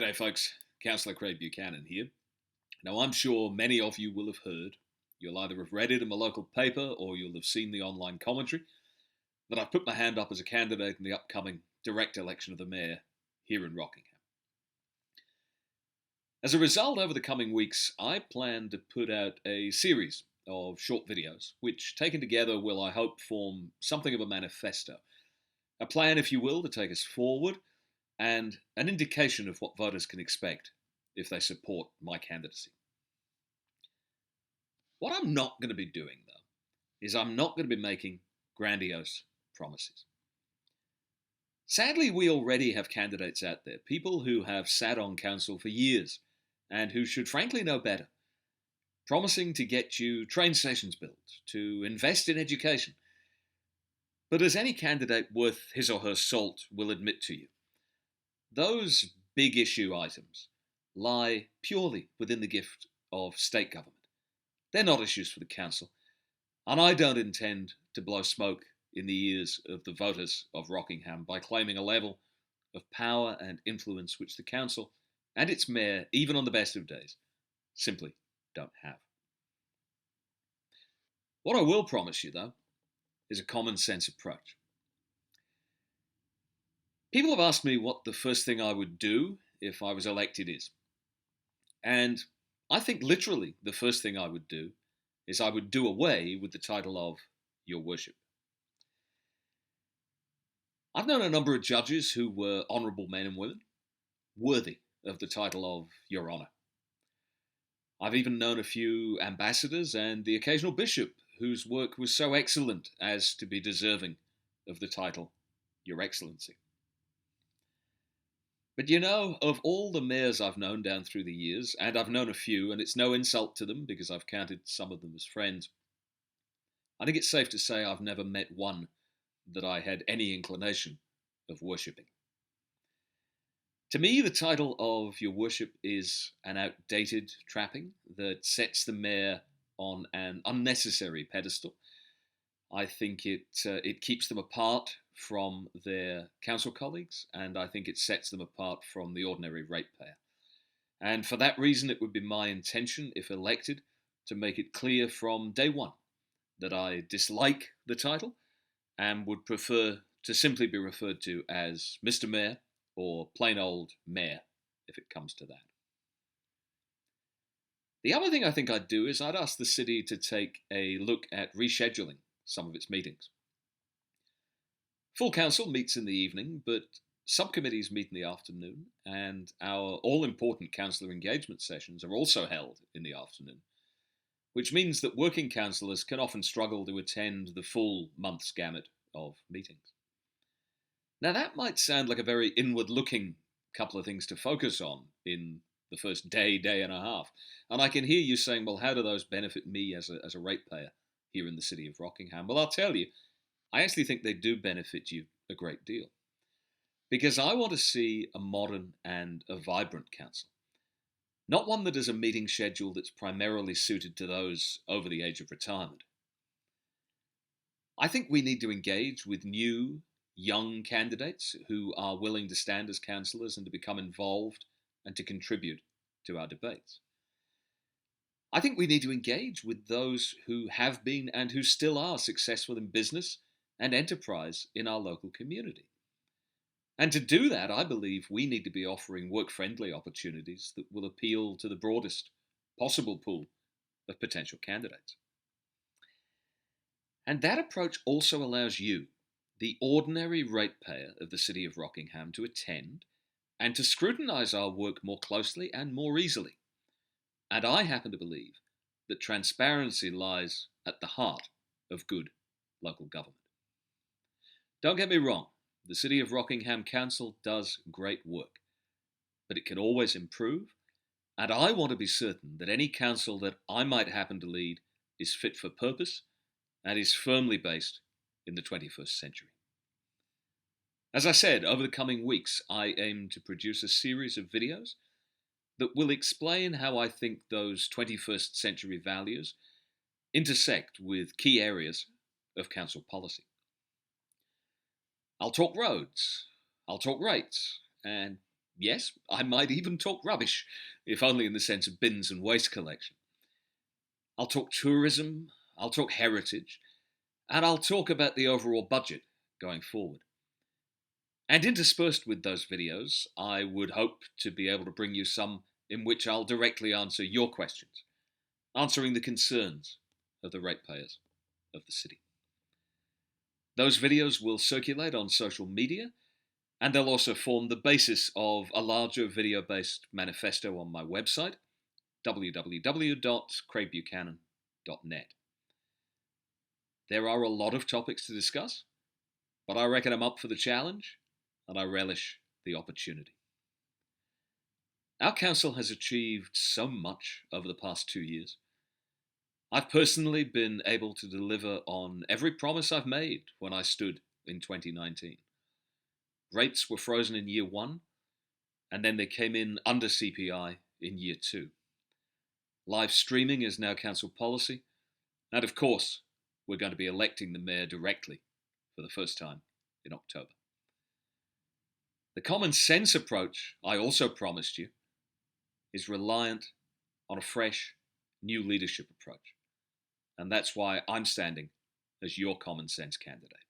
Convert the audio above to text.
G'day, folks. Councillor Craig Buchanan here. Now, I'm sure many of you will have heard, you'll either have read it in the local paper or you'll have seen the online commentary, that I've put my hand up as a candidate in the upcoming direct election of the mayor here in Rockingham. As a result, over the coming weeks, I plan to put out a series of short videos, which taken together will, I hope, form something of a manifesto. A plan, if you will, to take us forward and an indication of what voters can expect if they support my candidacy. What I'm not going to be doing, though, is I'm not going to be making grandiose promises. Sadly, we already have candidates out there, people who have sat on council for years and who should frankly know better, promising to get you train stations built, to invest in education. But as any candidate worth his or her salt will admit to you, those big issue items lie purely within the gift of state government. They're not issues for the council, and I don't intend to blow smoke in the ears of the voters of Rockingham by claiming a level of power and influence which the council and its mayor, even on the best of days, simply don't have. What I will promise you, though, is a common sense approach. People have asked me what the first thing I would do if I was elected is. And I think literally the first thing I would do is I would do away with the title of Your Worship. I've known a number of judges who were honourable men and women, worthy of the title of Your Honour. I've even known a few ambassadors and the occasional bishop whose work was so excellent as to be deserving of the title Your Excellency. But you know, of all the mayors I've known down through the years, and I've known a few, and it's no insult to them because I've counted some of them as friends, I think it's safe to say I've never met one that I had any inclination of worshipping. To me, the title of Your Worship is an outdated trapping that sets the mayor on an unnecessary pedestal. I think it keeps them apart from their council colleagues, and I think it sets them apart from the ordinary ratepayer. And for that reason, it would be my intention, if elected, to make it clear from day one that I dislike the title and would prefer to simply be referred to as Mr. Mayor or plain old Mayor, if it comes to that. The other thing I think I'd do is I'd ask the city to take a look at rescheduling some of its meetings. Full council meets in the evening, but subcommittees meet in the afternoon, and our all-important councillor engagement sessions are also held in the afternoon, which means that working councillors can often struggle to attend the full month's gamut of meetings. Now, that might sound like a very inward-looking couple of things to focus on in the first day and a half, and I can hear you saying, well, how do those benefit me as a ratepayer here in the City of Rockingham? Well, I'll tell you, I actually think they do benefit you a great deal, because I want to see a modern and a vibrant council, not one that has a meeting schedule that's primarily suited to those over the age of retirement. I think we need to engage with new, young candidates who are willing to stand as councillors and to become involved and to contribute to our debates. I think we need to engage with those who have been and who still are successful in business and enterprise in our local community. And to do that, I believe we need to be offering work-friendly opportunities that will appeal to the broadest possible pool of potential candidates. And that approach also allows you, the ordinary ratepayer of the City of Rockingham, to attend and to scrutinise our work more closely and more easily. And I happen to believe that transparency lies at the heart of good local government. Don't get me wrong, the City of Rockingham Council does great work, but it can always improve, and I want to be certain that any council that I might happen to lead is fit for purpose and is firmly based in the 21st century. As I said, over the coming weeks, I aim to produce a series of videos that will explain how I think those 21st century values intersect with key areas of council policy. I'll talk roads, I'll talk rates, and Yes, I might even talk rubbish, if only in the sense of bins and waste collection. I'll talk tourism, I'll talk heritage, and I'll talk about the overall budget going forward. And interspersed with those videos, I would hope to be able to bring you some in which I'll directly answer your questions, answering the concerns of the ratepayers of the city. Those videos will circulate on social media, and they'll also form the basis of a larger video based manifesto on my website, www.craigbuchanan.net. There are a lot of topics to discuss, but I reckon I'm up for the challenge, and I relish the opportunity. Our council has achieved so much over the past 2 years. I've personally been able to deliver on every promise I've made when I stood in 2019. Rates were frozen in year one, and then they came in under CPI in year two. Live streaming is now council policy, and of course, we're going to be electing the mayor directly for the first time in October. The common sense approach I also promised you is reliant on a fresh, new leadership approach. And that's why I'm standing as your common sense candidate.